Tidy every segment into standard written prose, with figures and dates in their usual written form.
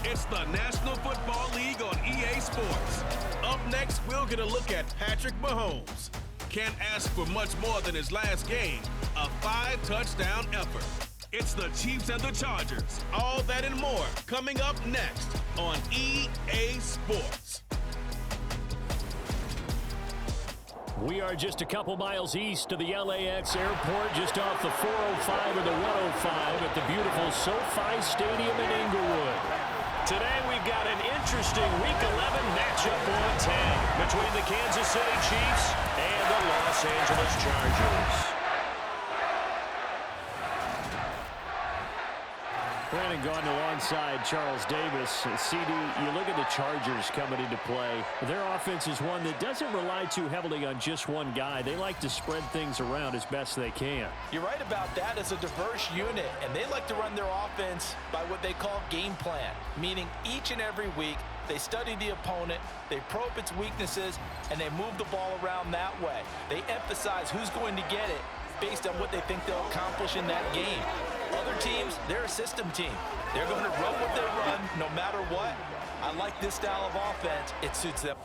It's the National Football League on EA Sports. Up next, we'll get a look at Patrick Mahomes. Can't ask for much more than his last game, a 5-touchdown effort. It's the Chiefs and the Chargers. All that and more coming up next on EA Sports. We are just a couple miles east of the LAX airport, just off the 405 or the 105 at the beautiful SoFi Stadium in Inglewood. Today we've got an interesting Week 11 matchup on 10 between the Kansas City Chiefs and the Los Angeles Chargers. Brandon Gaudin alongside Charles Davis. CD, you look at the Chargers coming into play. Their offense is one that doesn't rely too heavily on just one guy. They like to spread things around as best they can. You're right about that. It's a diverse unit, and they like to run their offense by what they call game plan, meaning each and every week they study the opponent, they probe its weaknesses, and they move the ball around that way. They emphasize who's going to get it based on what they think they'll accomplish in that game. Other teams, they're a system team. They're going to run what they run no matter what. I like this style of offense. It suits them.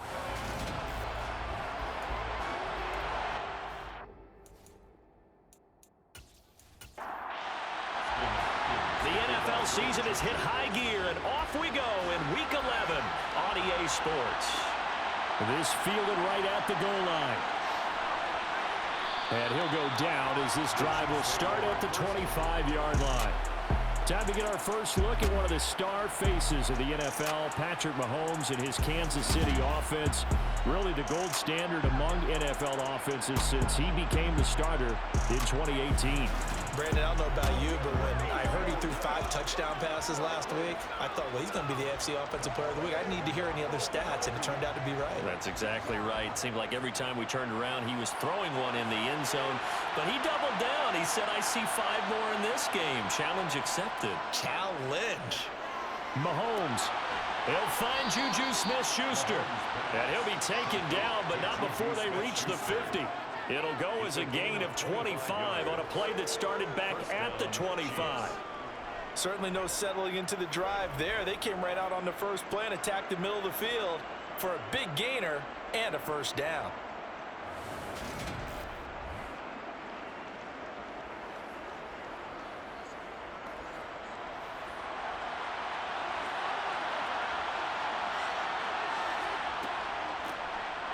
The NFL season has hit high gear, and off we go in Week 11 on EA Sports. This fielded right at the goal line. And he'll go down as this drive will start at the 25-yard line. Time to get our first look at one of the star faces of the NFL, Patrick Mahomes and his Kansas City offense. Really the gold standard among NFL offenses since he became the starter in 2018. Brandon, I don't know about you, but when I heard he threw 5 touchdown passes last week, I thought, well, he's going to be the AFC Offensive Player of the Week. I didn't need to hear any other stats, and it turned out to be right. That's exactly right. It seemed like every time we turned around, he was throwing one in the end zone. But he doubled down. He said, I see 5 more in this game. Challenge accepted. Challenge. Mahomes. He'll find Juju Smith-Schuster. And he'll be taken down, but not before they reach the 50. It'll go as a gain of 25 on a play that started back at the 25. Certainly no settling into the drive there. They came right out on the first play and attacked the middle of the field for a big gainer and a first down.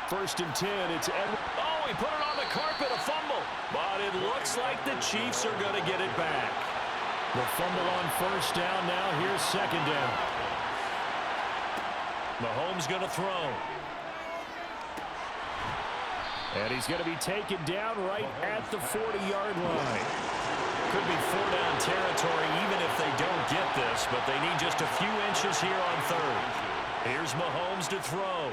First and 10, it's Edwards. Oh, he put it on the carpet, a fumble. But it looks like the Chiefs are going to get it back. The fumble on first down now. Here's second down. Mahomes going to throw. And he's going to be taken down right at the 40-yard line. Could be 4-down territory even if they don't get this, but they need just a few inches here on third. Here's Mahomes to throw.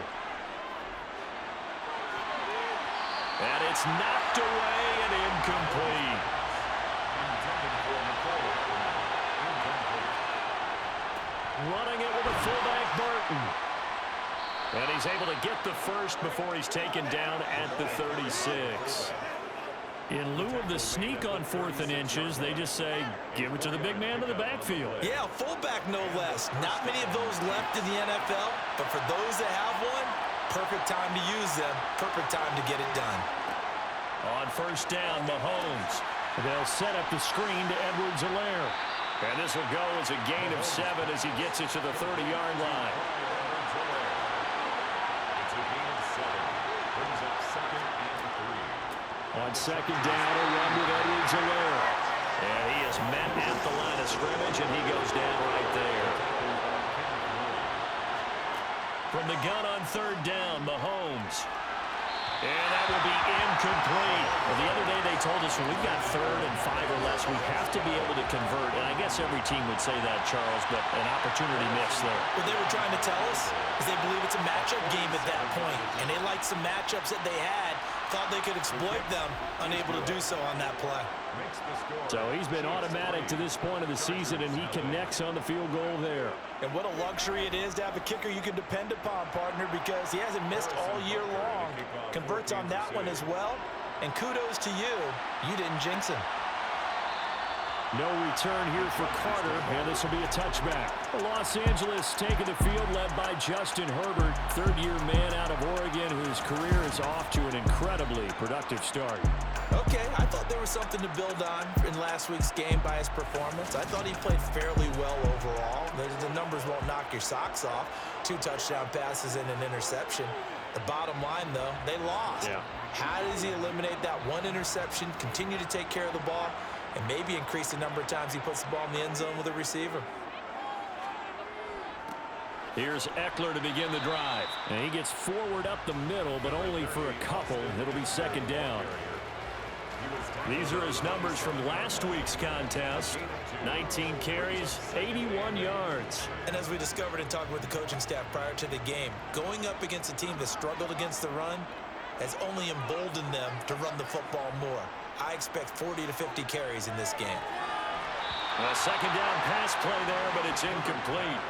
And it's knocked away and incomplete. Running it with a fullback, Burton. And he's able to get the first before he's taken down at the 36. In lieu of the sneak on 4th and inches, they just say, give it to the big man to the backfield. Yeah, fullback no less. Not many of those left in the NFL, but for those that have one, perfect time to use them. Perfect time to get it done. On first down, Mahomes. They'll set up the screen to Edwards-Helaire. And this will go as a gain of 7 as he gets it to the 30-yard line. On second down, a run with Edwards-Helaire. And he is met at the line of scrimmage, and he goes down right there. From the gun on third down, Mahomes. And that will be incomplete. Well, the other day they told us when we've got 3rd and 5 or less, we have to be able to convert. And I guess every team would say that, Charles, but an opportunity missed there. What they were trying to tell us is they believe it's a matchup game at that point. And they liked some matchups that they had, thought they could exploit them, unable to do so on that play. So he's been automatic to this point of the season, and he connects on the field goal there. And what a luxury it is to have a kicker you can depend upon, partner, because he hasn't missed all year long. Converts on that one as well. And kudos to you. You didn't jinx him. No return here for Carter, and this will be a touchback. Los Angeles taking the field, led by Justin Herbert, third-year man out of Oregon, whose career is off to an incredibly productive start. Okay, I thought there was something to build on in last week's game by his performance. I thought he played fairly well overall. The numbers won't knock your socks off. 2 touchdown passes and an interception. The bottom line, though, they lost. Yeah. How does he eliminate that one interception, continue to take care of the ball, and maybe increase the number of times he puts the ball in the end zone with a receiver? Here's Eckler to begin the drive. And he gets forward up the middle, but only for a couple. It'll be second down. These are his numbers from last week's contest. 19 carries, 81 yards. And as we discovered in talking with the coaching staff prior to the game, going up against a team that struggled against the run has only emboldened them to run the football more. I expect 40 to 50 carries in this game. A second down pass play there, but it's incomplete.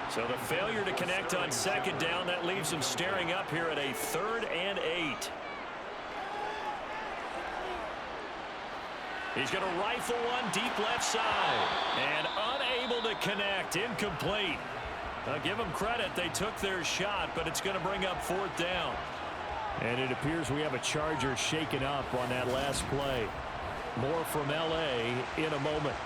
So the failure to connect on second down, that leaves him staring up here at a 3rd and 8. He's going to rifle one deep left side. And unable to connect. Incomplete. I'll give them credit. They took their shot, but it's going to bring up 4th down. And it appears we have a Charger shaken up on that last play. More from L.A. in a moment.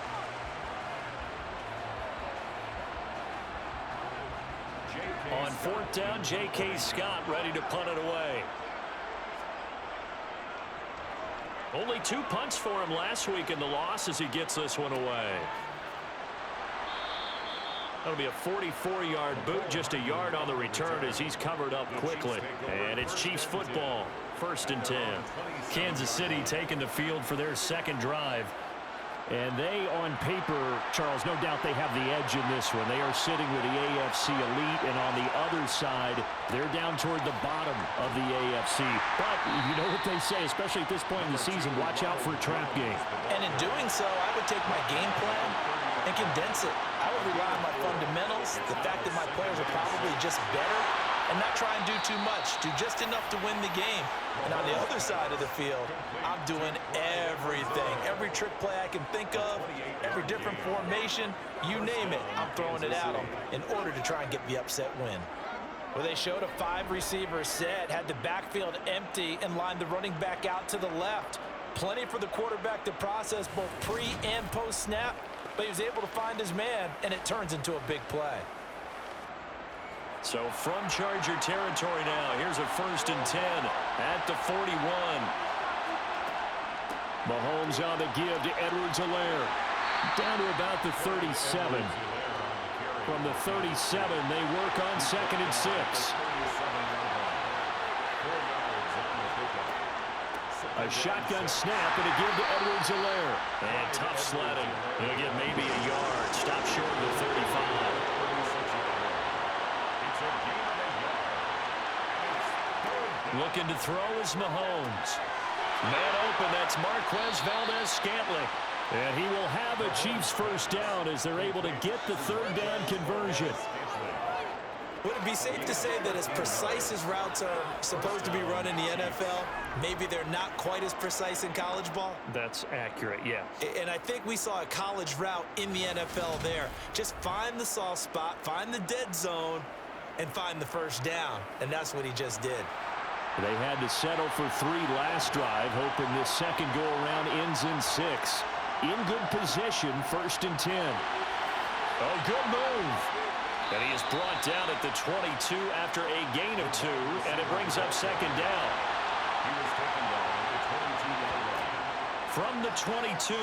On 4th down, J.K. Scott ready to punt it away. Only 2 punts for him last week in the loss as he gets this one away. That'll be a 44-yard boot, just a yard on the return as he's covered up quickly. And it's Chiefs football, 1st and 10. Kansas City taking the field for their second drive. And they, on paper, Charles, no doubt they have the edge in this one. They are sitting with the AFC elite, and on the other side, they're down toward the bottom of the AFC. But you know what they say, especially at this point in the season, watch out for a trap game. And in doing so, I would take my game plan and condense it. I would rely on my fundamentals, the fact that my players are probably just better, and not try and do too much, do just enough to win the game. And on the other side of the field, I'm doing everything. Every trick play I can think of, every different formation, you name it, I'm throwing it at them in order to try and get the upset win. Well, they showed a 5-receiver set, had the backfield empty, and lined the running back out to the left. Plenty for the quarterback to process both pre- and post-snap, but he was able to find his man, and it turns into a big play. So from Charger territory now, here's a 1st and 10 at the 41. Mahomes on the give to Edwards-Helaire. Down to about the 37. From the 37, they work on 2nd and 6. A shotgun snap and a give to Edwards-Helaire. And tough sledding. He'll get maybe a yard. Stop short of the 35. Looking to throw is Mahomes. Man open, that's Marquez Valdez-Scantling. And he will have a Chiefs 1st down as they're able to get the 3rd down conversion. Would it be safe to say that as precise as routes are supposed to be run in the NFL, maybe they're not quite as precise in college ball? That's accurate, yeah. And I think we saw a college route in the NFL there. Just find the soft spot, find the dead zone, and find the 1st down. And that's what he just did. They had to settle for 3 last drive, hoping this second go-around ends in 6. In good position, 1st and 10. A good move. And he is brought down at the 22 after a gain of 2, and it brings up 2nd down. From the 22,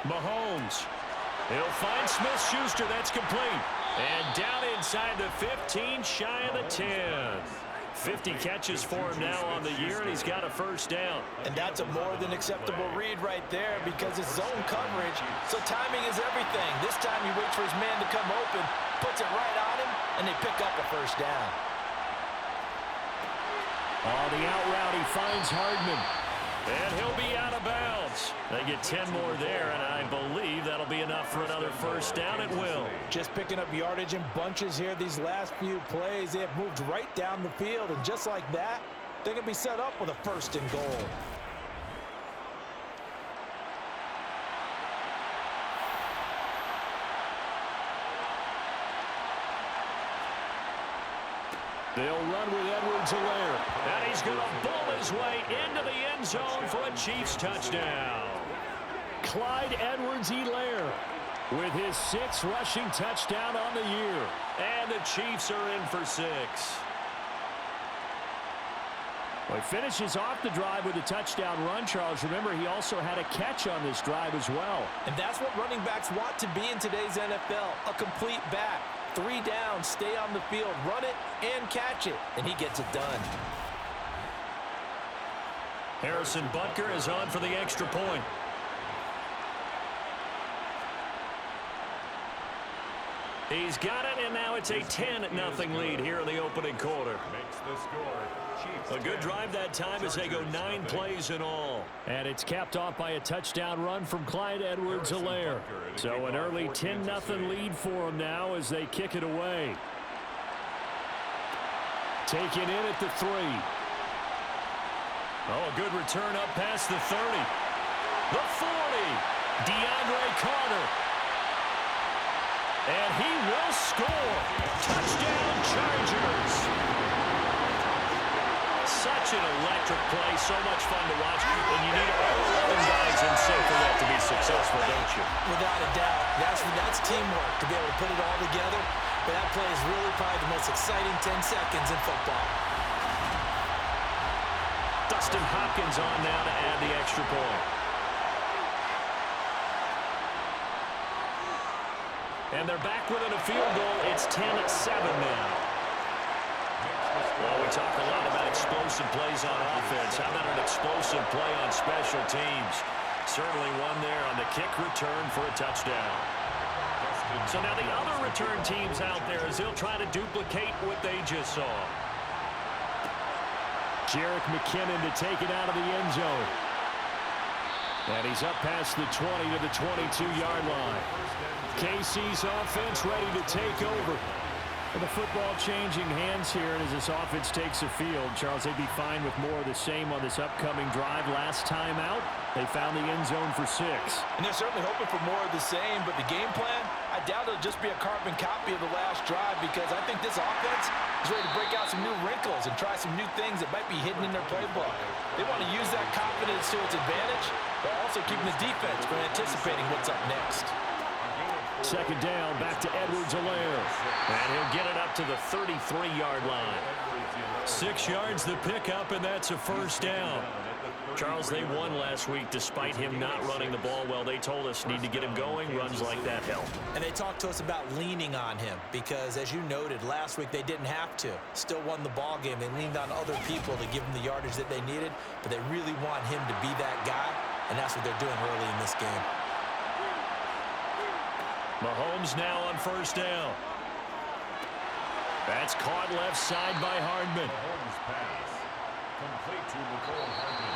Mahomes. He'll find Smith-Schuster. That's complete. And down inside the 15, shy of the 10. 50 catches for him now on the year, and he's got a 1st down. And that's a more than acceptable read right there because it's zone coverage, so timing is everything. This time he waits for his man to come open, puts it right on him, and they pick up a 1st down. On the out route, he finds Hardman. And he'll be out of bounds. They get 10 more there, and I believe that'll be enough for another 1st down at will. Just picking up yardage in bunches here these last few plays. They have moved right down the field, and just like that, they're going to be set up with a 1st and goal. They'll run with Edwards-Helaire. And he's going to bull his way into the end zone for a Chiefs touchdown. Clyde Edwards-Helaire with his 6th rushing touchdown on the year. And the Chiefs are in for 6. Well, he finishes off the drive with a touchdown run, Charles. Remember, he also had a catch on this drive as well. And that's what running backs want to be in today's NFL, a complete back. 3 down, stay on the field, run it, and catch it. And he gets it done. Harrison Butker is on for the extra point. He's got it, and now it's a 10-0 lead here in the opening quarter. A good drive that time as they go 9 plays in all. And it's capped off by a touchdown run from Clyde Edwards-Helaire. So an early 10-0 lead for them now as they kick it away. Taken in at the 3. Oh, a good return up past the 30. The 40. DeAndre Carter. And he will score. Touchdown, Chargers. Such an electric play, so much fun to watch. And you need all 11 guys in sync for that to be successful, don't you? Without a doubt. That's teamwork to be able to put it all together. But that play is really probably the most exciting 10 seconds in football. Dustin Hopkins on now to add the extra point. And they're back within a field goal. It's 10-7 now. Well, we talk a lot about explosive plays on offense. How about an explosive play on special teams? Certainly one there on the kick return for a touchdown. So now the other return teams out there as they'll try to duplicate what they just saw. Jerick McKinnon to take it out of the end zone. And he's up past the 20 to the 22-yard line. KC's offense ready to take over. And the football changing hands here, and as this offense takes the field, Charles, they'd be fine with more of the same on this upcoming drive. Last time out, they found the end zone for 6. And they're certainly hoping for more of the same, but the game plan, I doubt it'll just be a carbon copy of the last drive, because I think this offense is ready to break out some new wrinkles and try some new things that might be hidden in their playbook. They want to use that confidence to its advantage, but also keeping the defense from anticipating what's up next. Second down, back to Edwards-Helaire. And he'll get it up to the 33-yard line. 6 yards the pickup, and that's a first down. Charles, they won last week despite him not running the ball well. They told us need to get him going. Runs like that help. And they talked to us about leaning on him because, as you noted, last week they didn't have to. Still won the ball game. They leaned on other people to give them the yardage that they needed, but they really want him to be that guy, and that's what they're doing early in this game. Mahomes now on first down. That's caught left side by Hardman. Mahomes pass. Complete to Nicole Hardman.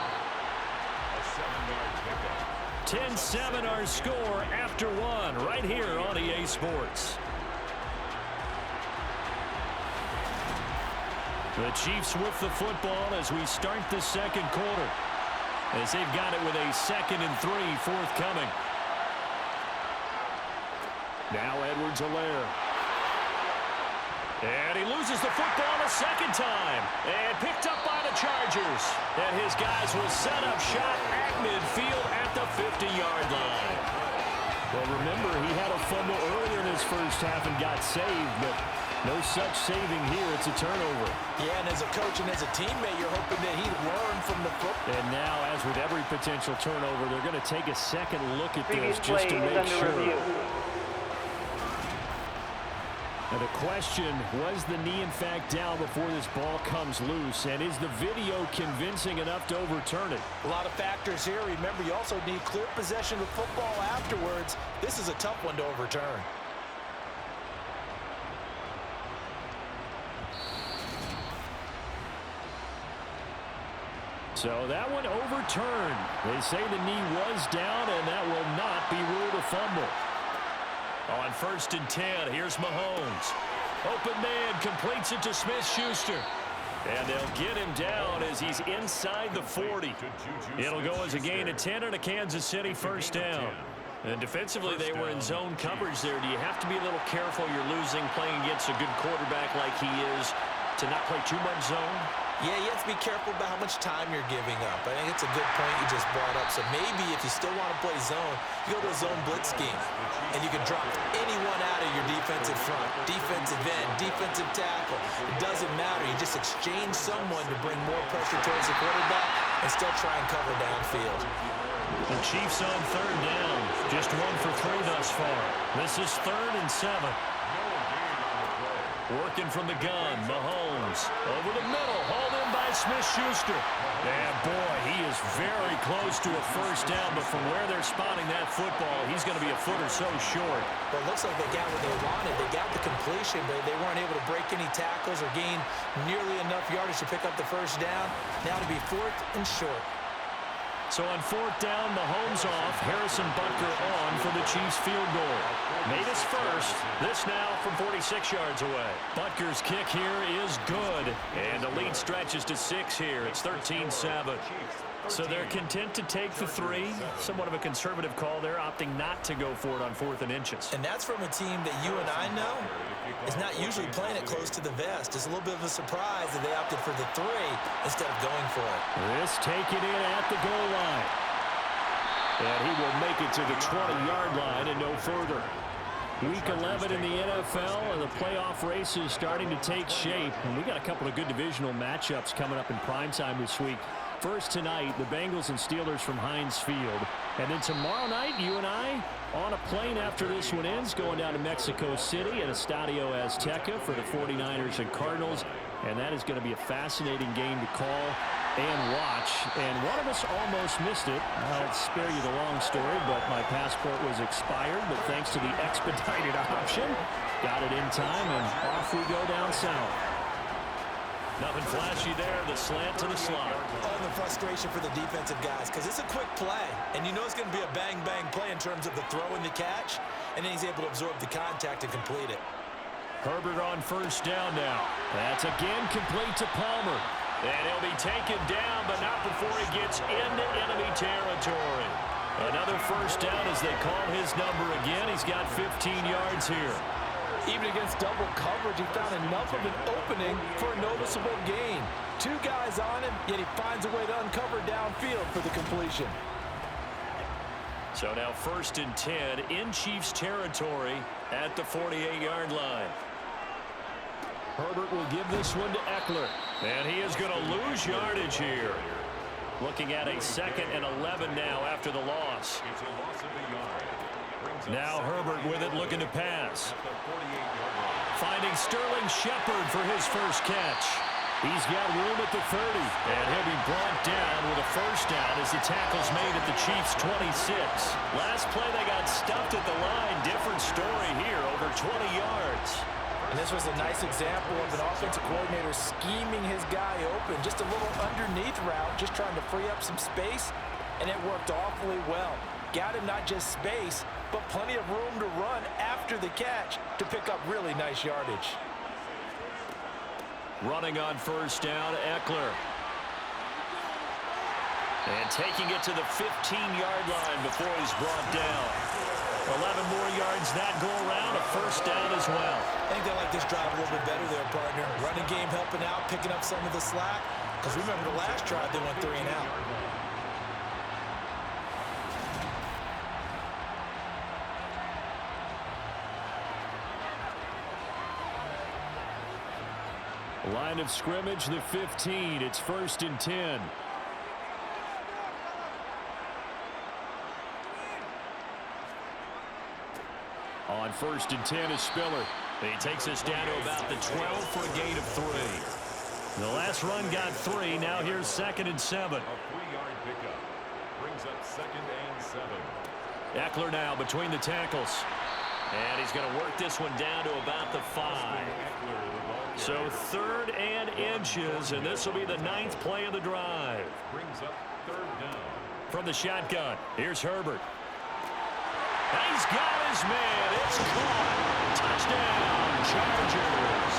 A 7-yard pickup. 10-7 our score after 1 right here on EA Sports. The Chiefs with the football as we start the second quarter, as they've got it with a 2nd and 3 forthcoming. Now Edwards-Helaire. And he loses the football a second time. And picked up by the Chargers. And his guys will set up shot at midfield at the 50-yard line. Well, remember, he had a fumble earlier in his first half and got saved, but no such saving here. It's a turnover. Yeah, and as a coach and as a teammate, you're hoping that he'd learn from the football. And now, as with every potential turnover, they're going to take a second look at this just to make sure. Now the question, was the knee in fact down before this ball comes loose? And is the video convincing enough to overturn it? A lot of factors here. Remember, you also need clear possession of football afterwards. This is a tough one to overturn. So that one overturned. They say the knee was down, and that will not be ruled a fumble. On 1st and 10, here's Mahomes. Open man, completes it to Smith-Schuster. And they'll get him down as he's inside the 40. It'll go as a gain of 10 and a Kansas City first down. And defensively, they were in zone coverage there. Do you have to be a little careful? You're losing playing against a good quarterback like he is. to not play too much zone? Yeah, you have to be careful about how much time you're giving up. I think it's a good point you just brought up. So maybe if you still want to play zone, you go to a zone blitz scheme. And you can drop anyone out of your defensive front, defensive end, defensive tackle. It doesn't matter. You just exchange someone to bring more pressure towards the quarterback and still try and cover downfield. The Chiefs on third down. Just 1 for 3 thus far. This is 3rd and 7. Working from the gun, Mahomes. Over the middle, hauled in by Smith-Schuster. And boy, he is very close to a first down, but from where they're spotting that football, he's going to be a foot or so short. Well, it looks like they got what they wanted. They got the completion, but they weren't able to break any tackles or gain nearly enough yardage to pick up the first down. Now to be 4th and short. So on 4th down, Mahomes off, Harrison Butker on for the Chiefs field goal. Made his first, this now from 46 yards away. Butker's kick here is good, and the lead stretches to 6 here. It's 13-7. So they're content to take the 3. Somewhat of a conservative call there, opting not to go for it on 4th and inches. And that's from a team that you and I know is not usually playing it close to the vest. It's a little bit of a surprise that they opted for the 3 instead of going for it. This taken in at the goal line. And he will make it to the 20-yard line and no further. Week 11 in the NFL, and the playoff race is starting to take shape. And we got a couple of good divisional matchups coming up in primetime this week. First tonight, the Bengals and Steelers from Heinz Field. And then tomorrow night, you and I on a plane after this one ends, going down to Mexico City at Estadio Azteca for the 49ers and Cardinals. And that is going to be a fascinating game to call and watch. And one of us almost missed it. I'll spare you the long story, but my passport was expired. But thanks to the expedited option, got it in time, and off we go down south. Nothing flashy there, the slant to the slot. Oh, the frustration for the defensive guys, because it's a quick play, and you know it's going to be a bang-bang play in terms of the throw and the catch, and then he's able to absorb the contact and complete it. Herbert on first down now. That's again complete to Palmer. And he'll be taken down, but not before he gets into enemy territory. Another first down as they call his number again. He's got 15 yards here. Even against double coverage, he found enough of an opening for a noticeable gain. 2 guys on him, yet he finds a way to uncover downfield for the completion. So now 1st and 10 in Chiefs territory at the 48-yard line. Herbert will give this one to Eckler. And he is going to lose yardage here. Looking at a 2nd and 11 now after the loss. Now Herbert with it, looking to pass. Finding Sterling Shepard for his first catch. He's got room at the 30. And he'll be brought down with a first down as the tackle's made at the Chiefs' 26. Last play they got stuffed at the line. Different story here, over 20 yards. And this was a nice example of an offensive coordinator scheming his guy open. Just a little underneath route, just trying to free up some space, and it worked awfully well. Got him not just space, but plenty of room to run after the catch to pick up really nice yardage. Running on first down, Eckler. And taking it to the 15-yard line before he's brought down. 11 more yards that go around, a first down as well. I think they like this drive a little bit better there, partner. Running game helping out, picking up some of the slack. Because remember the last drive, they went 3 and out. Line of scrimmage, the 15. It's 1st and 10. On 1st and 10 is Spiller. He takes us down to about the 12 for a gain of 3. The last run got 3. Now here's 2nd and 7. A 3-yard pickup brings up 2nd and 7. Eckler now between the tackles. And he's going to work this one down to about the 5. So 3rd and inches, and this will be the 9th play of the drive. Brings up 3rd down. From the shotgun, here's Herbert. And he's got his man. It's caught. Touchdown, Chargers.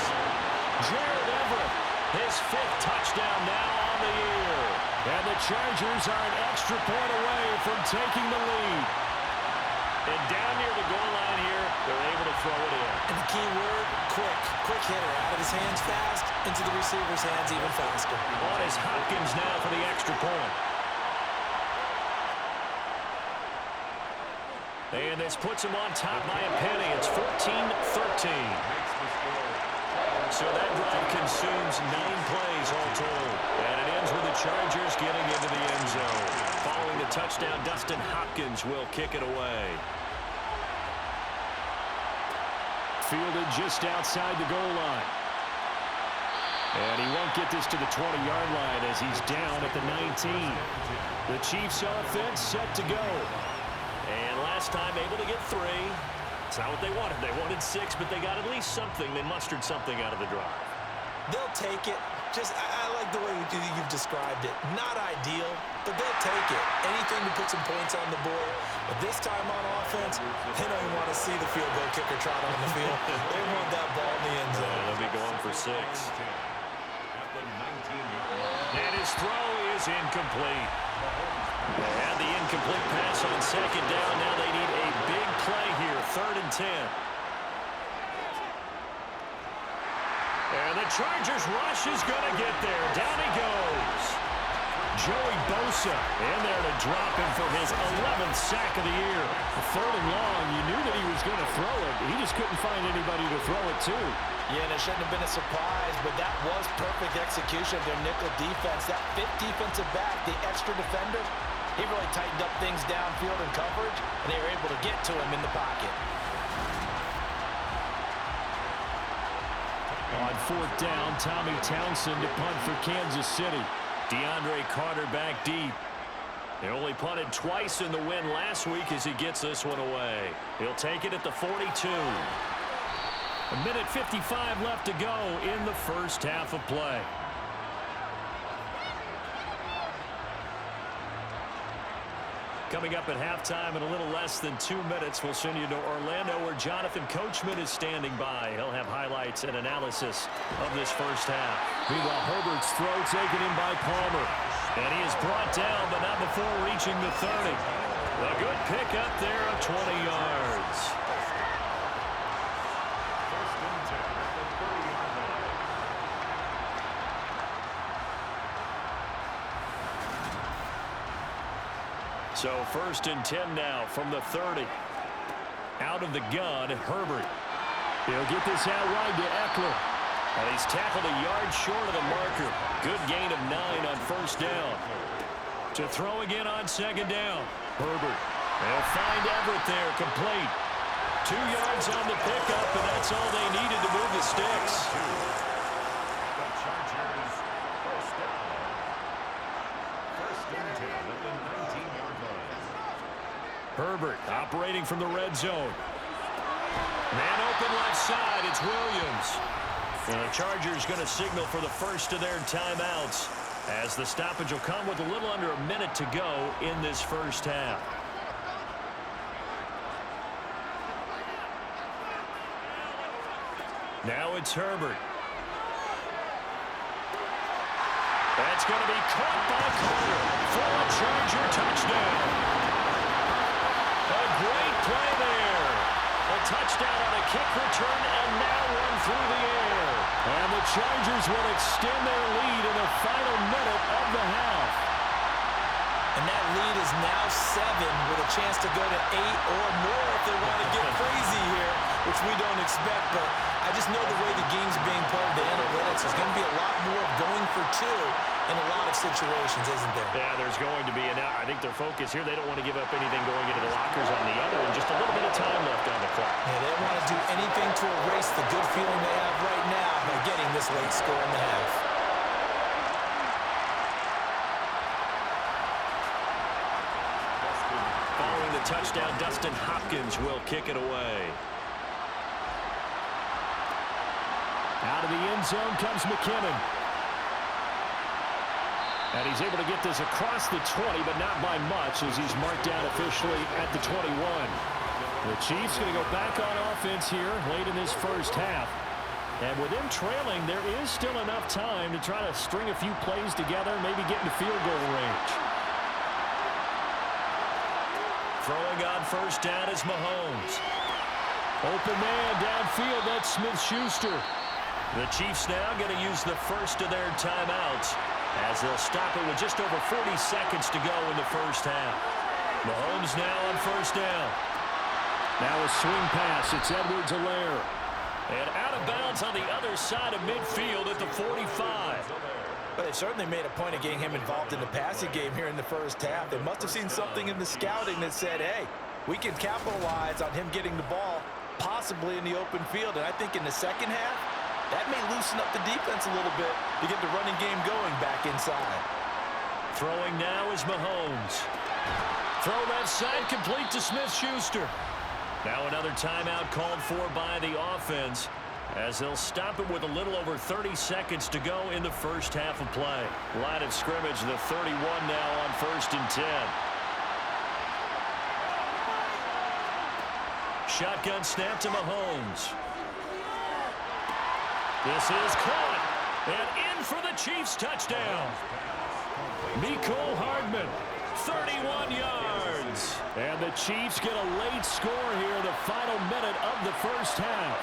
Jared Everett, his 5th touchdown now on the year. And the Chargers are an extra point away from taking the lead. And down near the goal line here, they're able to throw it in. And the key word, quick. quick hitter out of his hands fast, into the receiver's hands even faster. On is Hopkins now for the extra point. And this puts him on top by a penny. It's 14-13. So that drive consumes 9 plays all told. And it ends with the Chargers getting into the end zone. Following the touchdown, Dustin Hopkins will kick it away. Fielded just outside the goal line. And he won't get this to the 20-yard line as he's down at the 19. The Chiefs offense set to go. And last time able to get 3. It's not what they wanted. They wanted 6, but they got at least something. They mustered something out of the drive. They'll take it. I like the way you've described it. Not ideal, but they'll take it. Anything to put some points on the board. But this time on offense, they don't even want to see the field goal kicker trot on the field. They want that ball in the end zone. They'll be going for 6. And his throw is incomplete. They had the incomplete pass on second down. Now they need a big play here, 3rd and 10. And the Chargers rush is going to get there. Down he goes. Joey Bosa in there to drop him for his 11th sack of the year. 3rd and long, you knew that he was going to throw it. He just couldn't find anybody to throw it to. Yeah, and it shouldn't have been a surprise, but that was perfect execution of their nickel defense. That 5th defensive back, the extra defender, he really tightened up things downfield in coverage, and they were able to get to him in the pocket. On 4th down, Tommy Townsend to punt for Kansas City. DeAndre Carter back deep. They only punted twice in the win last week as he gets this one away. He'll take it at the 42. 1:55 left to go in the first half of play. Coming up at halftime in a little less than 2 minutes, we'll send you to Orlando where Jonathan Coachman is standing by. He'll have highlights and analysis of this first half. Meanwhile, Herbert's throw taken in by Palmer. And he is brought down, but not before reaching the 30. A good pickup there of 20 yards. So 1st and 10 now from the 30. Out of the gun, Herbert. He'll get this out wide to Eckler. And he's tackled a yard short of the marker. Good gain of 9 on 1st down. To throw again on 2nd down. Herbert. They'll find Everett there, complete. 2 yards on the pickup, and that's all they needed to move the sticks. Herbert operating from the red zone. Man open left side. It's Williams. And the Chargers going to signal for the first of their timeouts as the stoppage will come with a little under a minute to go in this first half. Now it's Herbert. That's going to be caught by Carter for a Charger touchdown. A great play there. A touchdown on a kick return and now one through the air. And the Chargers will extend their lead in the final minute of the half. And that lead is now 7 with a chance to go to 8 or more if they want to get crazy here, which we don't expect. But I just know the way the game's being played, the analytics, is going to be a lot more of going for 2 in a lot of situations, isn't there? Yeah, there's going to be. And I think their focus here, they don't want to give up anything going into the lockers on the other, and just a little bit of time left on the clock. Yeah, they want to do anything to erase the good feeling they have right now by getting this late score in the half. Following the touchdown, Dustin Hopkins will kick it away. Out of the end zone comes McKinnon. And he's able to get this across the 20, but not by much as he's marked down officially at the 21. The Chiefs going to go back on offense here late in this first half. And with them trailing, there is still enough time to try to string a few plays together, maybe get into field goal range. Throwing on 1st down is Mahomes. Open man downfield, that's Smith-Schuster. The Chiefs now going to use the first of their timeouts as they'll stop it with just over 40 seconds to go in the first half. Mahomes now on first down. Now a swing pass. It's Edwards-Helaire. And out of bounds on the other side of midfield at the 45. But they certainly made a point of getting him involved in the passing game here in the first half. They must have seen something in the scouting that said, hey, we can capitalize on him getting the ball possibly in the open field. And I think in the second half, that may loosen up the defense a little bit to get the running game going back inside. Throwing now is Mahomes. Throw left side complete to Smith-Schuster. Now another timeout called for by the offense as they'll stop it with a little over 30 seconds to go in the first half of play. Line of scrimmage, the 31 now on 1st and 10. Shotgun snap to Mahomes. This is caught and in for the Chiefs touchdown. Mecole Hardman, 31 yards. And the Chiefs get a late score here, the final minute of the first half.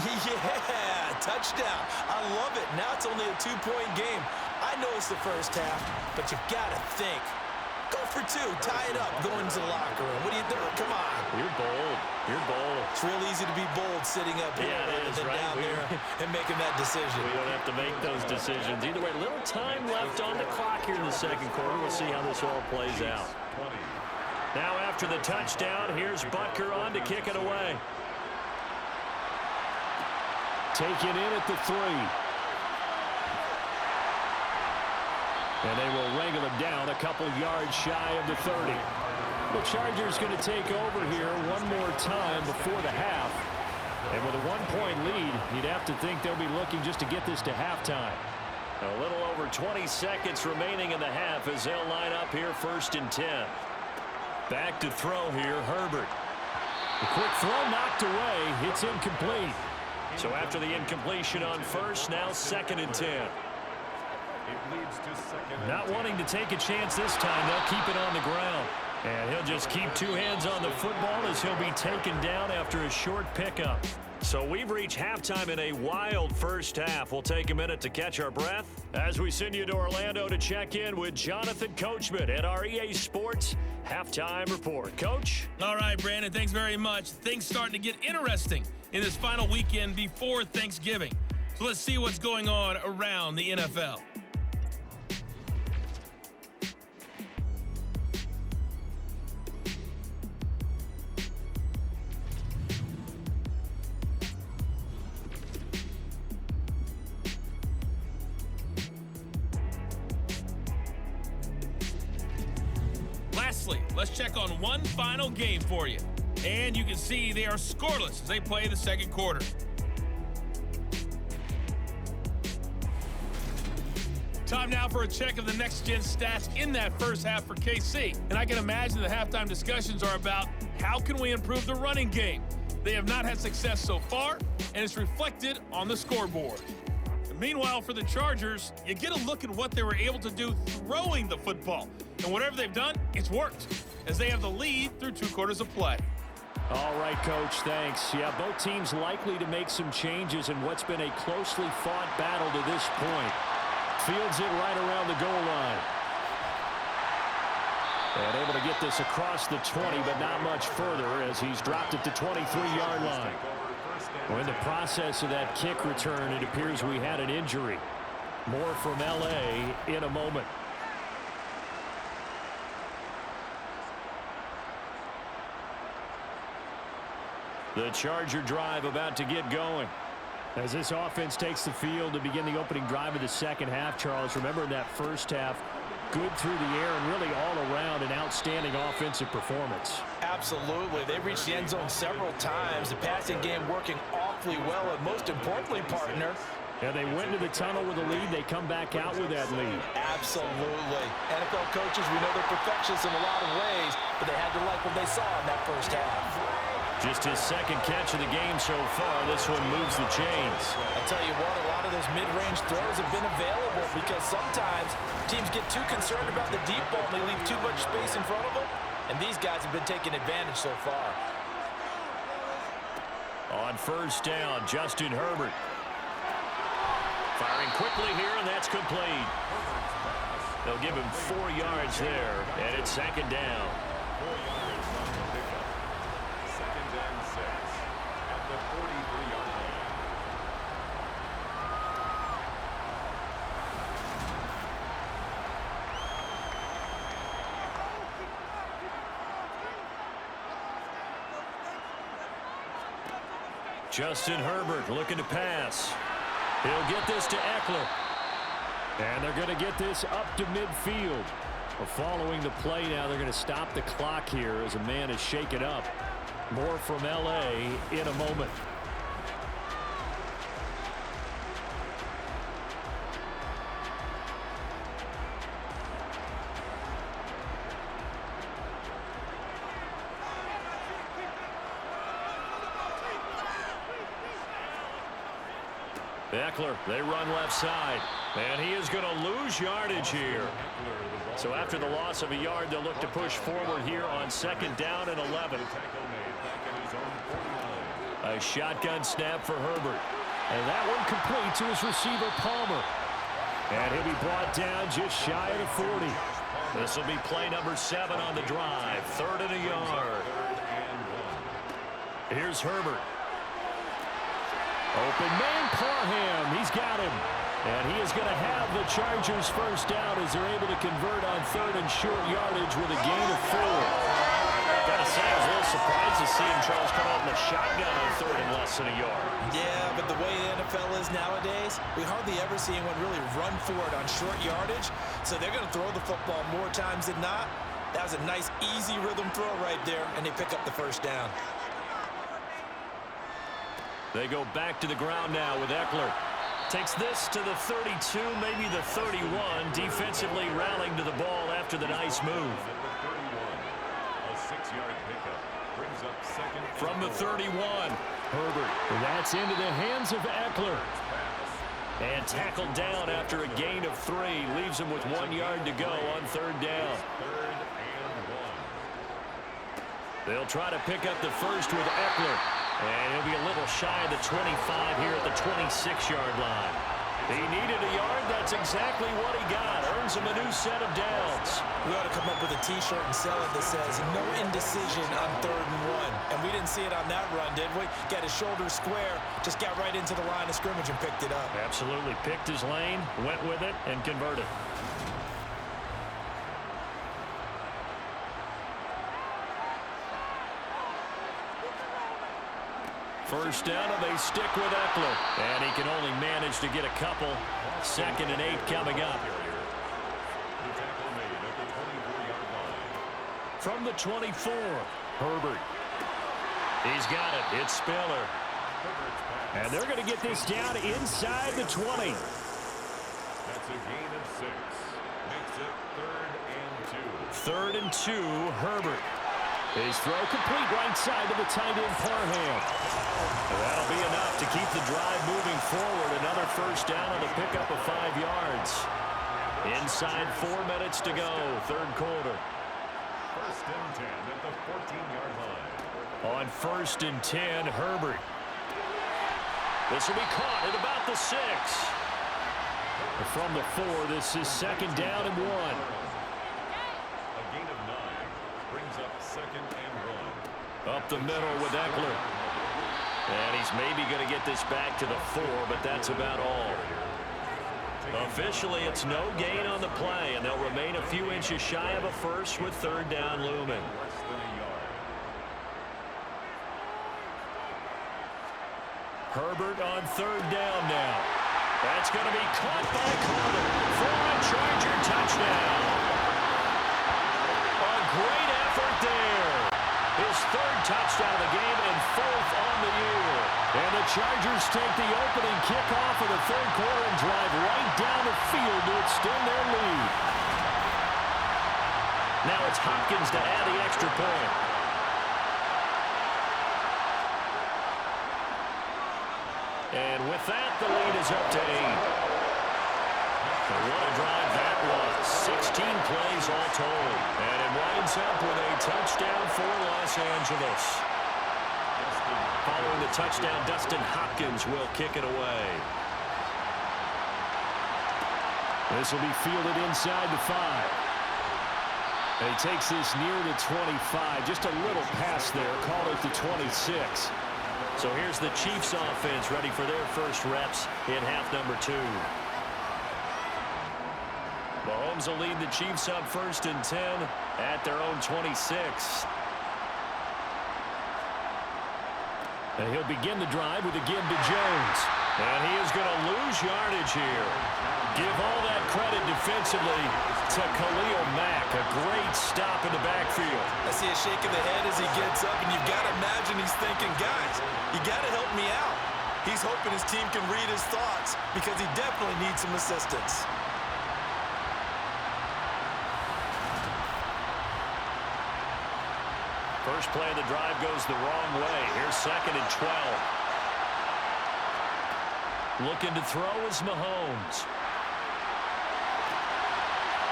Yeah, touchdown. I love it. Now it's only a 2-point game. I know it's the first half, but you got to think. Go for 2. Tie it up. Go into the locker room. What are you doing? Come on. You're bold. You're bold. It's real easy to be bold sitting up here than down there and making that decision. We don't have to make those decisions. Either way, little time left on the clock here in the second quarter. We'll see how this all plays out. Now after the touchdown, here's Butker on to kick it away. Taken in at the 3. And they will wrangle him down a couple yards shy of the 30. The Chargers going to take over here one more time before the half. And with a 1-point lead, you'd have to think they'll be looking just to get this to halftime. A little over 20 seconds remaining in the half as they'll line up here 1st and 10. Back to throw here, Herbert. The quick throw knocked away. It's incomplete. So after the incompletion on first, now 2nd and 10. Not wanting to take a chance this time, they'll keep it on the ground. And he'll just keep 2 hands on the football as he'll be taken down after a short pickup. So we've reached halftime in a wild first half. We'll take a minute to catch our breath as we send you to Orlando to check in with Jonathan Coachman at our EA Sports Halftime Report. Coach? All right, Brandon, thanks very much. Things starting to get interesting in this final weekend before Thanksgiving. So let's see what's going on around the NFL. Lastly, let's check on one final game for you. And you can see they are scoreless as they play the second quarter. Time now for a check of the next-gen stats in that first half for KC. And I can imagine the halftime discussions are about how can we improve the running game. They have not had success so far, and it's reflected on the scoreboard. And meanwhile, for the Chargers, you get a look at what they were able to do throwing the football. And whatever they've done, it's worked, as they have the lead through 2 quarters of play. All right, Coach, thanks. Yeah, both teams likely to make some changes in what's been a closely fought battle to this point. Fields it right around the goal line. And able to get this across the 20, but not much further as he's dropped it to 23-yard line. Well, in the process of that kick return, it appears we had an injury. More from L.A. in a moment. The Charger drive about to get going. As this offense takes the field to begin the opening drive of the second half, Charles, remember in that first half, good through the air and really all around an outstanding offensive performance. Absolutely. They reached the end zone several times. The passing game working awfully well, and most importantly, partner, and they went into the tunnel with a lead. They come back out with that lead. Absolutely. NFL coaches, we know they're perfectionists in a lot of ways, but they had to like what they saw in that first half. Just his second catch of the game so far. This one moves the chains. I'll tell you what, a lot of those mid-range throws have been available because sometimes teams get too concerned about the deep ball and they leave too much space in front of them, and these guys have been taking advantage so far. On first down, Justin Herbert. Firing quickly here, and that's complete. They'll give him 4 yards there, and it's second down. 4 yards on the pickup. Second and 6 at the 43-yard line. Justin Herbert looking to pass. He'll get this to Eckler. And they're going to get this up to midfield. Following the play now, they're going to stop the clock here as a man is shaken up. More from L.A. in a moment. Eckler, they run left side. And he is going to lose yardage here. So after the loss of a yard, they'll look to push forward here on second down and 11. A shotgun snap for Herbert. And that one complete to his receiver, Palmer. And he'll be brought down just shy of the 40. This will be play number 7 on the drive. 3rd and a yard. Here's Herbert. Open man, Parham. He's got him. And he is going to have the Chargers first down as they're able to convert on 3rd and short yardage with a gain of 4. Gotta say, I was a little surprised to see him, Charles, come out in the shotgun on 3rd and less than a yard. Yeah, but the way the NFL is nowadays, we hardly ever see anyone really run for it on short yardage. So they're going to throw the football more times than not. That was a nice, easy rhythm throw right there, and they pick up the first down. They go back to the ground now with Eckler. Takes this to the 32, maybe the 31. Defensively rallying to the ball after the nice move. A 6-yard pickup brings up second. From the 31, Herbert. That's into the hands of Eckler. And tackled down after a gain of 3. Leaves him with 1 yard to go on 3rd down. 3rd and 1. They'll try to pick up the first with Eckler. And he'll be a little shy of the 25 here at the 26-yard line. He needed a yard. That's exactly what he got. Earns him a new set of downs. We ought to come up with a T-shirt and sell it that says, no indecision on 3rd and 1. And we didn't see it on that run, did we? Got his shoulder square, just got right into the line of scrimmage and picked it up. Absolutely. Picked his lane, went with it, and converted. First down, and they stick with Eckler. And he can only manage to get a couple. 2nd and 8 coming up. From the 24, Herbert. He's got it. It's Spiller. And they're going to get this down inside the 20. That's a gain of 6. Makes it 3rd and 2. 3rd and 2, Herbert. His throw complete right side to the tight end, Parham. That'll be enough to keep the drive moving forward. Another first down on the pickup of 5 yards. Inside 4 minutes to go, 3rd quarter. 1st and 10 at the 14-yard line. On 1st and 10, Herbert. This will be caught at about the 6. From the 4, this is 2nd down and 1. A gain of 9 brings up 2nd and 1. Up the middle with Eckler. And he's maybe going to get this back to the 4, but that's about all. Officially, it's no gain on the play, and they'll remain a few inches shy of a first with 3rd down looming. Less than a yard. Herbert on 3rd down now. That's going to be caught by Carter for a Charger touchdown. A great effort there. His 3rd touchdown of the game and 4th on the year. And the Chargers take the opening kickoff of the 3rd quarter and drive right down the field to extend their lead. Now it's Hopkins to add the extra point. And with that, the lead is up to 8. What a drive that was. 16 plays all told. And it winds up with a touchdown for Los Angeles. Following the touchdown, Dustin Hopkins will kick it away. This will be fielded inside the 5. And he takes this near the 25. Just a little pass there. Call it the 26. So here's the Chiefs offense ready for their first reps in half number 2. Mahomes will lead the Chiefs up 1st and 10 at their own 26. And he'll begin the drive with a give to Jones. And he is going to lose yardage here. Give all that credit defensively to Khalil Mack. A great stop in the backfield. I see a shake of the head as he gets up, and you've got to imagine he's thinking, guys, you got to help me out. He's hoping his team can read his thoughts because he definitely needs some assistance. First play of the drive goes the wrong way. Here's 2nd and 12. Looking to throw is Mahomes.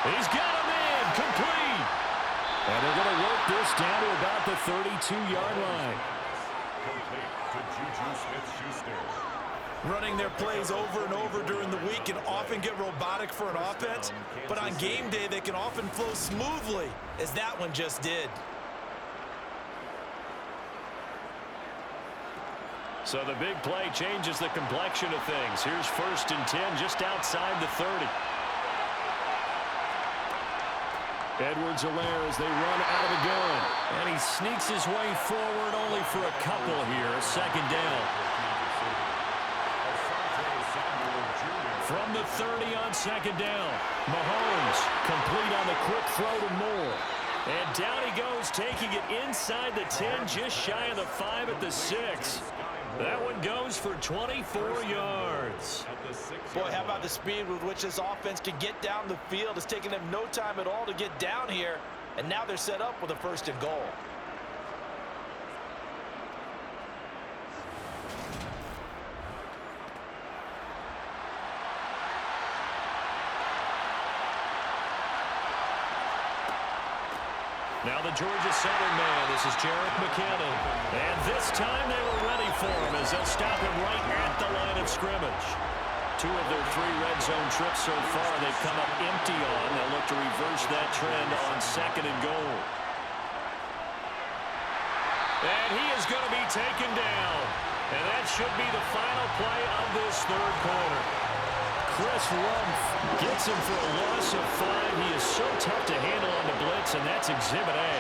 He's got him in, complete. And they're going to work this down to about the 32-yard line. Complete to Juju Smith-Schuster. Running their plays over and over during the week can often get robotic for an offense, but on game day they can often flow smoothly, as that one just did. So the big play changes the complexion of things. Here's 1st and 10 just outside the 30. Edwards-Helaire as they run out of the gun. And he sneaks his way forward only for a couple here. 2nd down. From the 30 on 2nd down. Mahomes complete on the quick throw to Moore. And down he goes, taking it inside the 10, just shy of the 5 at the 6. That one goes for 24 yards. Boy, how about the speed with which this offense can get down the field? It's taken them no time at all to get down here, and now they're set up with a 1st and goal. Now the Georgia Southern man, this is Jerick McKinnon. And this time they were ready for him as they'll stop him right at the line of scrimmage. 2 of their 3 red zone trips so far they've come up empty on. They'll look to reverse that trend on 2nd and goal. And he is going to be taken down. And that should be the final play of this 3rd quarter. Chris Rumph gets him for a loss of 5. He is so tough to handle on the blitz, and that's Exhibit A.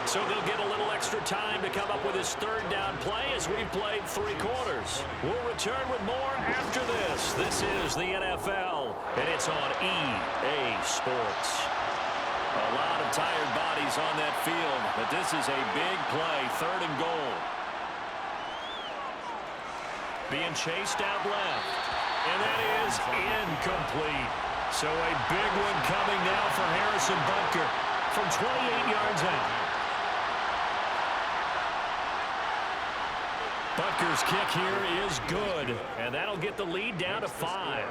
So they'll get a little extra time to come up with his 3rd down play as we've played 3 quarters. We'll return with more after this. This is the NFL, and it's on EA Sports. A lot of tired bodies on that field, but this is a big play, 3rd and goal. Being chased out left. And that is incomplete. So a big one coming now for Harrison Butker from 28 yards out. Butker's kick here is good. And that'll get the lead down to 5.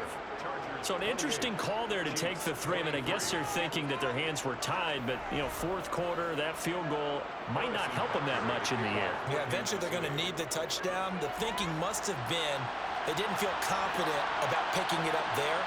So an interesting call there to take the 3. I mean, I guess they're thinking that their hands were tied, but, you know, 4th quarter, that field goal might not help them that much in the end. Yeah, eventually they're going to need the touchdown. The thinking must have been they didn't feel confident about picking it up there,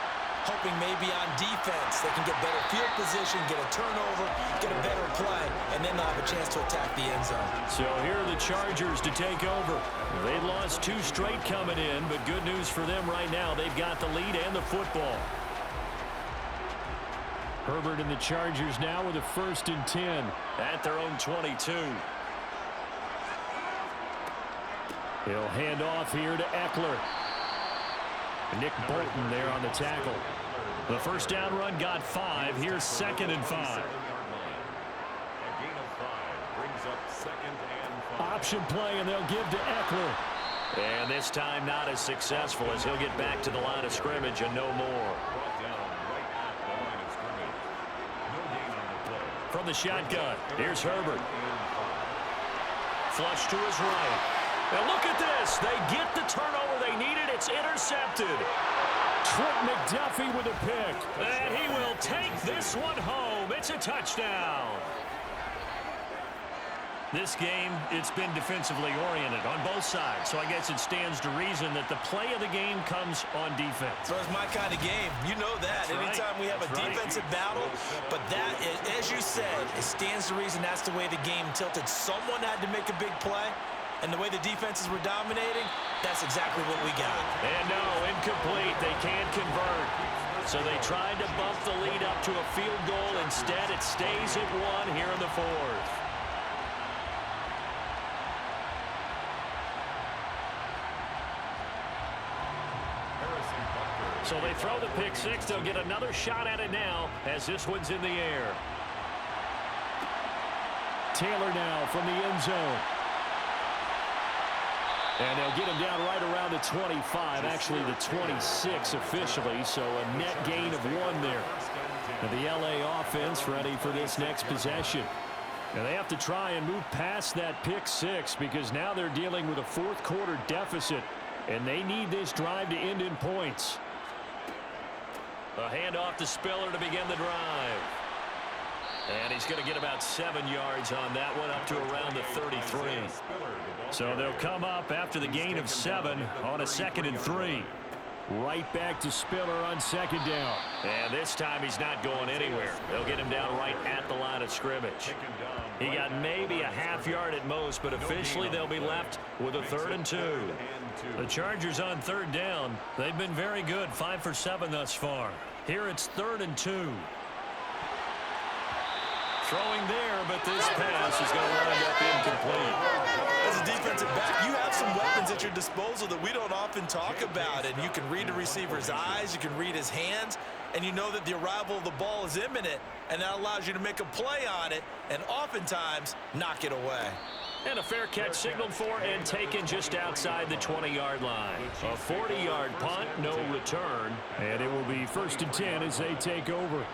hoping maybe on defense they can get better field position, get a turnover, get a better play, and then they'll have a chance to attack the end zone. So here are the Chargers to take over. They lost 2 straight coming in, but good news for them right now. They've got the lead and the football. Herbert and the Chargers now with a 1st and 10 at their own 22. He'll hand off here to Eckler. Nick Bolton there on the tackle. The 1st down run got 5. Here's 2nd and 5. Option play, and they'll give to Eckler. And this time not as successful as he'll get back to the line of scrimmage and no more. From the shotgun, here's Herbert. Flush to his right. Now look at this. They get the turnover they needed. It's intercepted. Trent McDuffie with a pick. And he will take this one home. It's a touchdown. This game, it's been defensively oriented on both sides, so I guess it stands to reason that the play of the game comes on defense. So it's my kind of game. You know that. Anytime we have a defensive battle, but that, as you said, it stands to reason that's the way the game tilted. Someone had to make a big play, and the way the defenses were dominating, that's exactly what we got. And no, incomplete. They can't convert. So they tried to bump the lead up to a field goal. Instead, it stays at 1 here in the fourth. So they throw the pick six. They'll get another shot at it now as this one's in the air. Taylor now from the end zone. And they'll get him down right around the 25, actually the 26 officially, so a net gain of 1 there. And the LA offense ready for this next possession. And they have to try and move past that pick six because now they're dealing with a fourth quarter deficit, and they need this drive to end in points. A handoff to Spiller to begin the drive. And he's going to get about 7 yards on that one, up to around the 33. So they'll come up after the gain of 7 on a 2nd and 3. Right back to Spiller on 2nd down. And this time he's not going anywhere. They'll get him down right at the line of scrimmage. He got maybe a half yard at most, but officially they'll be left with a 3rd and 2. The Chargers on 3rd down. They've been very good, 5 for 7 thus far. Here it's 3rd and 2. Throwing there, but this pass is going to wind up incomplete. As a defensive back, you have some weapons at your disposal that we don't often talk about. And you can read the receiver's eyes, you can read his hands, and you know that the arrival of the ball is imminent, and that allows you to make a play on it and oftentimes knock it away. And a fair catch signaled for and taken just outside the 20-yard line. A 40-yard punt, no return. And it will be 1st and 10 as they take over.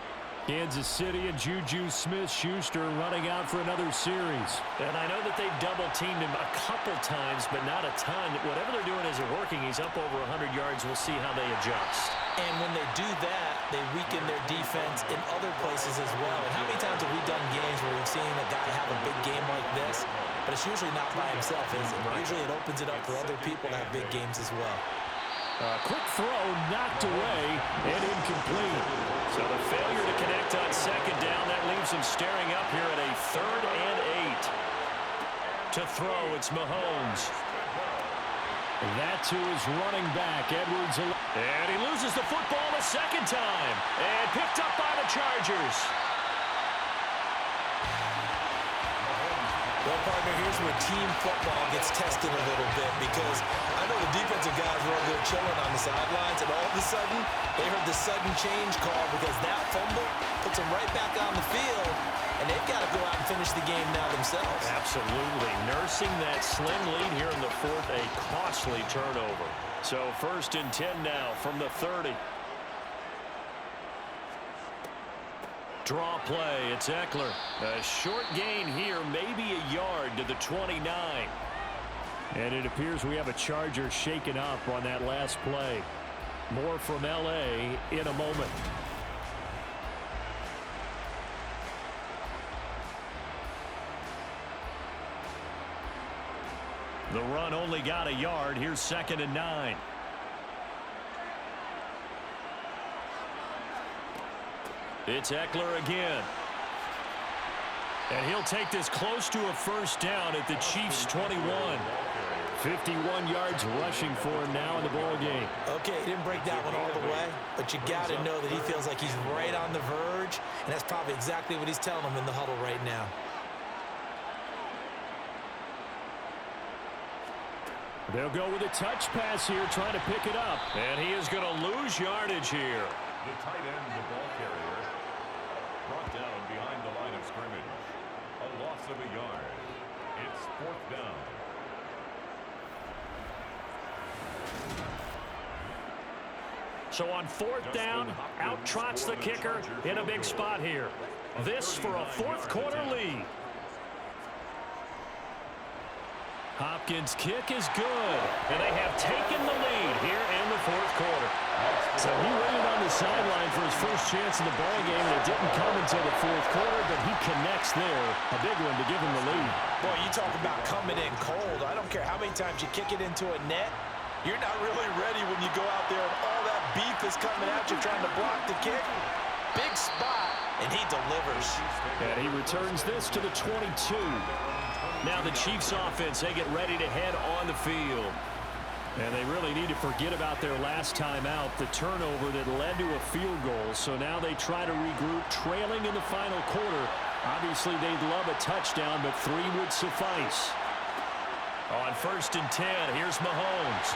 Kansas City and Juju Smith-Schuster running out for another series. And I know that they've double-teamed him a couple times, but not a ton. Whatever they're doing isn't working. He's up over 100 yards. We'll see how they adjust. And when they do that, they weaken their defense in other places as well. And how many times have we done games where we've seen a guy have a big game like this, but it's usually not by himself, is it? Usually it opens it up for other people to have big games as well. Quick throw knocked away and incomplete. So the failure to connect on 2nd down, that leaves him staring up here at a 3rd and 8. To throw, it's Mahomes. That to his running back, Edwards. And he loses the football a 2nd time. And picked up by the Chargers. Well, partner, here's where team football gets tested a little bit because I know the defensive guys were over there chilling on the sidelines, and all of a sudden, they heard the sudden change call because that fumble puts them right back on the field, and they've got to go out and finish the game now themselves. Absolutely. Nursing that slim lead here in the 4th, a costly turnover. So 1st and 10 now from the 30. Draw play, it's Eckler. A short gain here, maybe a yard to the 29. And it appears we have a Charger shaken up on that last play. More from LA in a moment. The run only got a yard. Here's 2nd and 9. It's Eckler again. And he'll take this close to a 1st down at the Chiefs' 21. 51 yards rushing for him now in the ball game. Okay, he didn't break that one all the way, but you got to know that he feels like he's right on the verge, and that's probably exactly what he's telling them in the huddle right now. They'll go with a touch pass here, trying to pick it up. And he is going to lose yardage here. The tight end, the ball carrier, brought down behind the line of scrimmage. A loss of a yard. It's 4th down. So on 4th down, out trots the kicker in a big spot here. This for a 4th quarter lead. Hopkins' kick is good, and they have taken the lead here in the fourth quarter. So he waited on the sideline for his first chance in the ballgame, and it didn't come until the fourth quarter, but he connects there. A big one to give him the lead. Boy, you talk about coming in cold. I don't care how many times you kick it into a net. You're not really ready when you go out there and all that beef is coming at you trying to block the kick. Big spot, and he delivers. And he returns this to the 22. Now the Chiefs offense, they get ready to head on the field. And they really need to forget about their last time out, the turnover that led to a field goal. So now they try to regroup, trailing in the final quarter. Obviously, they'd love a touchdown, but 3 would suffice. On 1st and 10, here's Mahomes.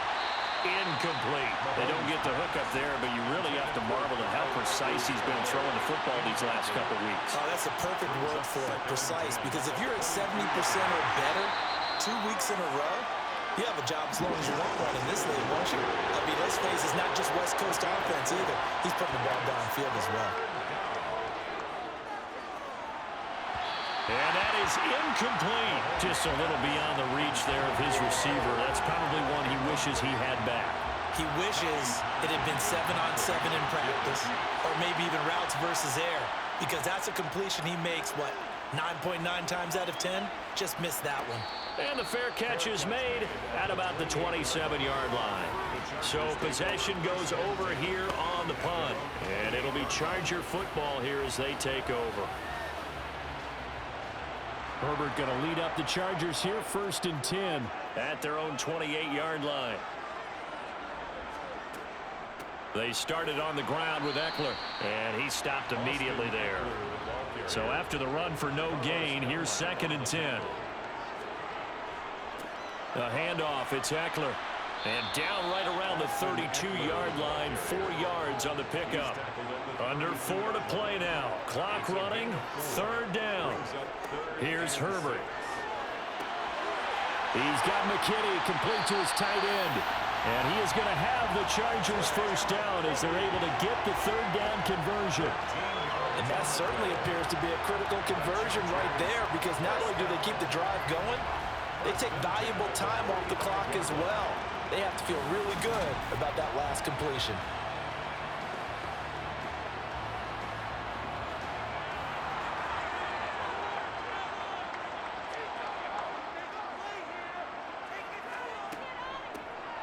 Incomplete. They don't get the hook up there, but you really have to marvel at how precise he's been throwing the football these last couple weeks. Oh, that's a perfect word for it, precise, because if you're at 70% or better 2 weeks in a row, you have a job as long as you want one in this league, won't you? I mean, let's face it, it's not just West Coast offense either. He's putting the ball downfield as well. And that is incomplete. Just a little beyond the reach there of his receiver. That's probably one he wishes he had back. He wishes it had been 7-on-7 in practice, or maybe even routes versus air, because that's a completion he makes, what, 9.9 times out of 10? Just missed that one. And the fair catch is made at about the 27-yard line. So possession goes over here on the punt. And it'll be Charger football here as they take over. Herbert going to lead up the Chargers here, 1st and 10 at their own 28-yard line. They started on the ground with Eckler, and he stopped immediately there. So after the run for no gain, here's 2nd and 10. A handoff, it's Eckler. And down right around the 32-yard line, 4 yards on the pickup. Under 4 to play now. Clock running, 3rd down. Here's Herbert. He's got McKinney complete to his tight end. And he is going to have the Chargers 1st down as they're able to get the 3rd down conversion. And that certainly appears to be a critical conversion right there, because not only do they keep the drive going, they take valuable time off the clock as well. They have to feel really good about that last completion.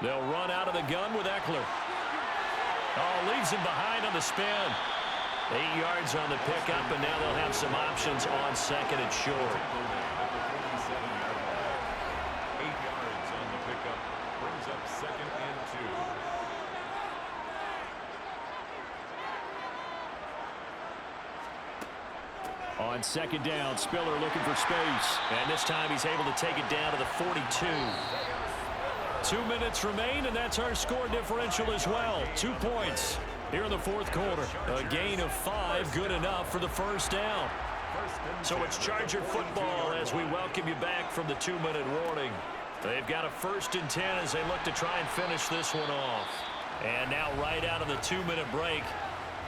They'll run out of the gun with Eckler. Oh, leaves him behind on the spin. 8 yards on the pickup, and now they'll have some options on 2nd and short. 8 yards on the pickup, brings up 2nd and 2. On 2nd down, Spiller looking for space. And this time he's able to take it down to the 42. 2 minutes remain, and that's our score differential as well. 2 points here in the fourth quarter. A gain of 5, good enough for the 1st down. So it's Charger football as we welcome you back from the 2-minute warning. They've got a 1st and 10 as they look to try and finish this one off. And now right out of the 2-minute break,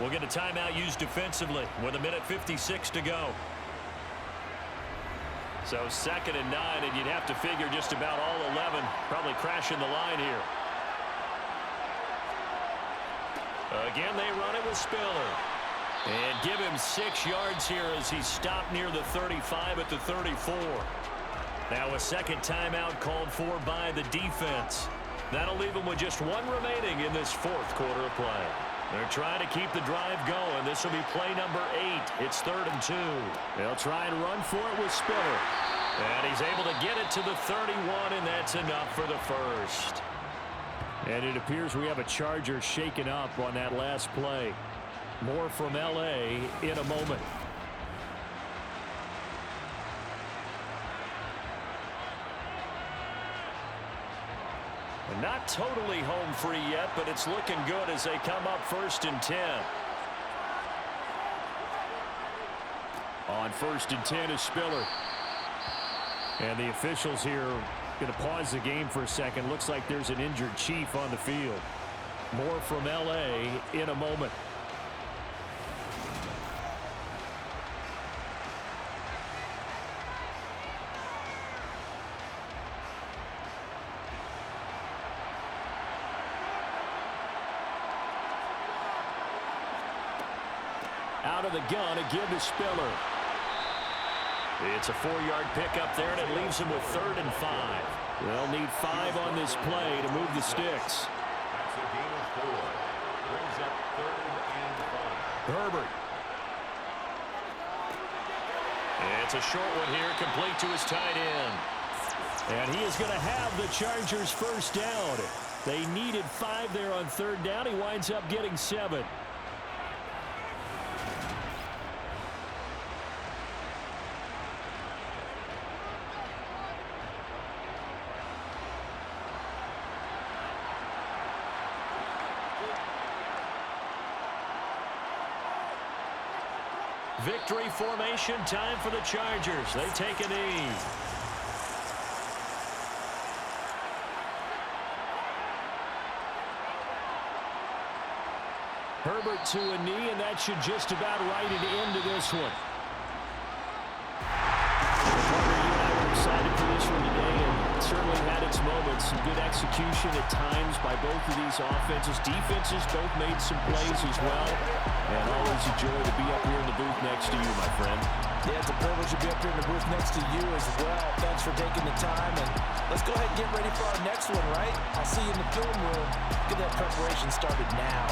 we'll get a timeout used defensively with 1:56 to go. So 2nd and 9, and you'd have to figure just about all 11 probably crashing the line here. Again, they run it with Spiller. And give him 6 yards here as he's stopped near the 35 at the 34. Now a 2nd timeout called for by the defense. That'll leave them with just 1 remaining in this 4th quarter of play. They're trying to keep the drive going. This will be play number 8. It's 3rd and 2. They'll try and run for it with Spiller. And he's able to get it to the 31, and that's enough for the 1st. And it appears we have a Charger shaken up on that last play. More from L.A. in a moment. Not totally home free yet, but it's looking good as they come up 1st and 10. On 1st and 10 is Spiller. And the officials here are going to pause the game for a second. Looks like there's an injured Chief on the field. More from L.A. in a moment. out of the gun, a give to Spiller. It's a 4-yard pickup there, and it leaves him with 3rd and 5. They'll need 5 on this play to move the sticks. That's a gain of 4. Brings up 3rd and 5. Herbert. It's a short one here, complete to his tight end. And he is going to have the Chargers first down. They needed 5 there on 3rd down. He winds up getting 7. Victory formation, time for the Chargers. They take a knee. Herbert to a knee, and that should just about write it into this one. Excited for this one today, and it certainly had its moments. Some good execution at times by both of these offenses. Defenses both made some plays as well. And always a joy to be up here in the booth next to you, my friend. Yeah, it's a privilege to be up here in the booth next to you as well. Thanks for taking the time, and let's go ahead and get ready for our next one, right? I'll see you in the film room. Get that preparation started now.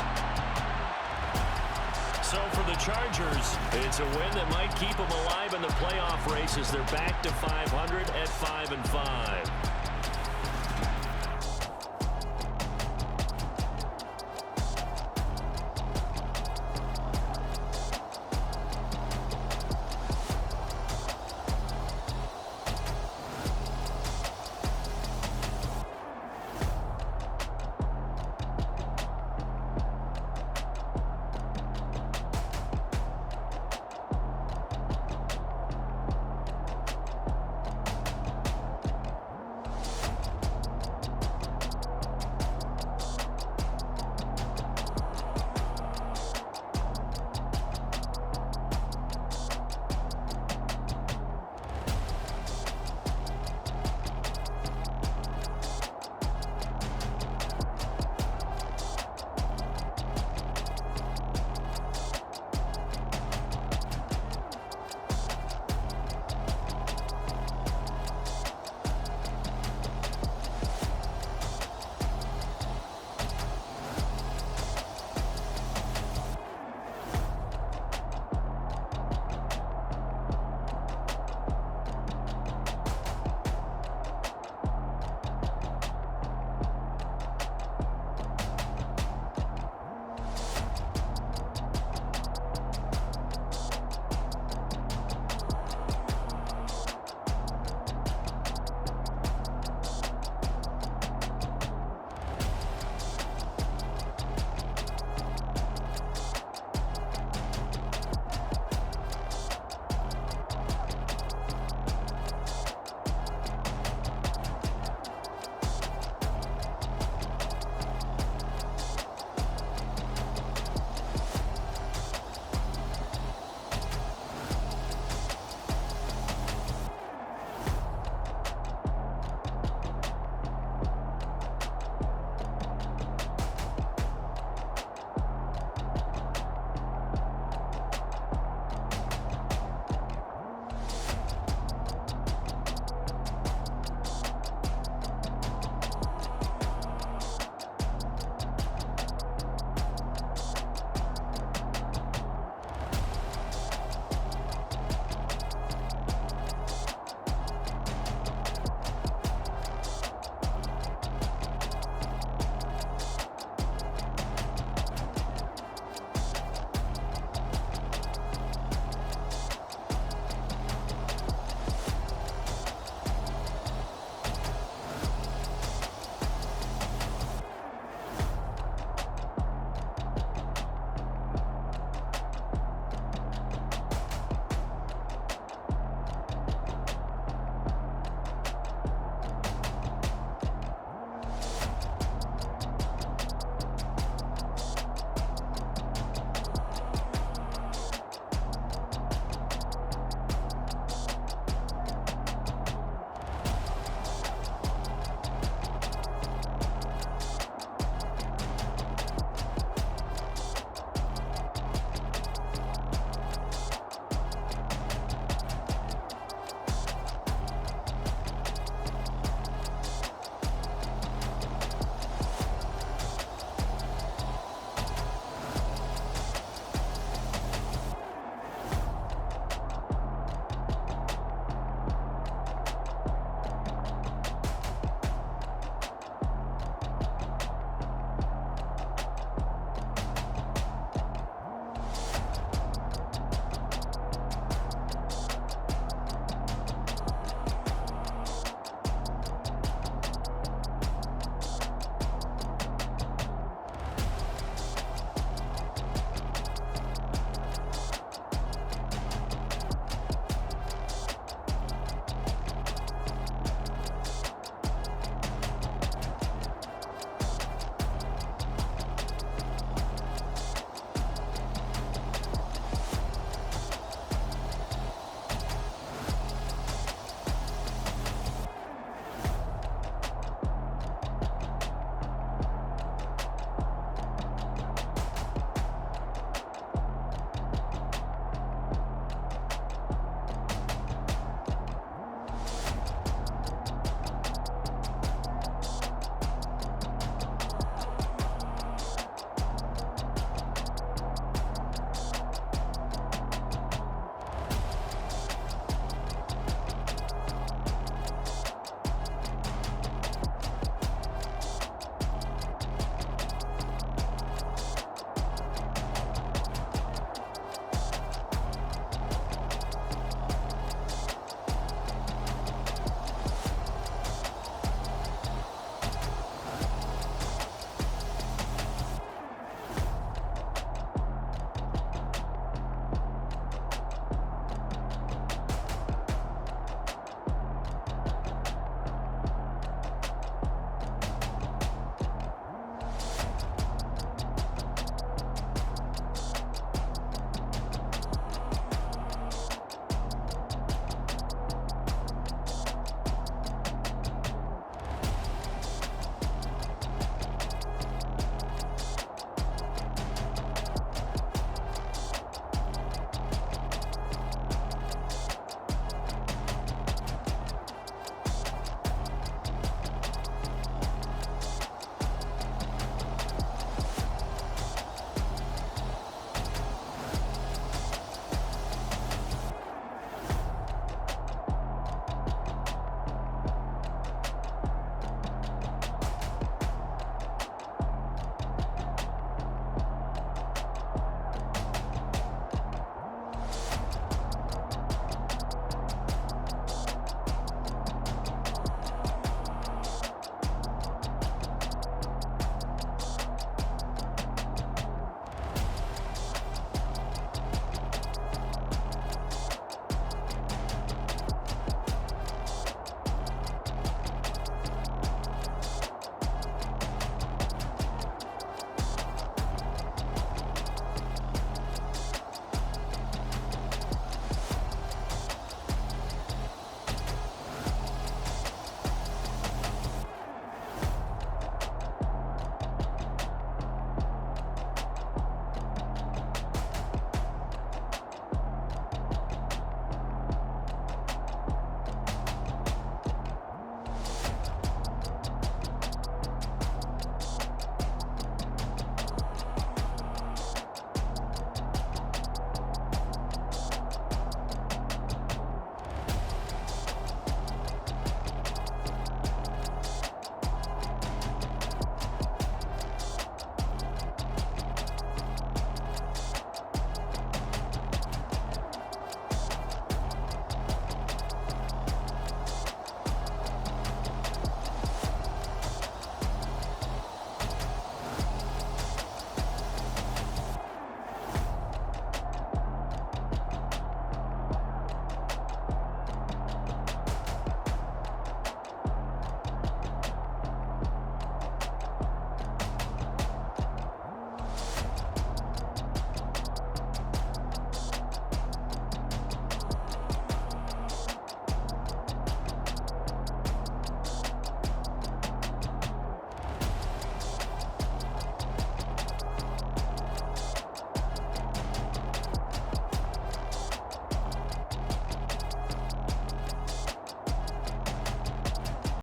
So for the Chargers, it's a win that might keep them alive in the playoff race as they're back to 500 at 5-5.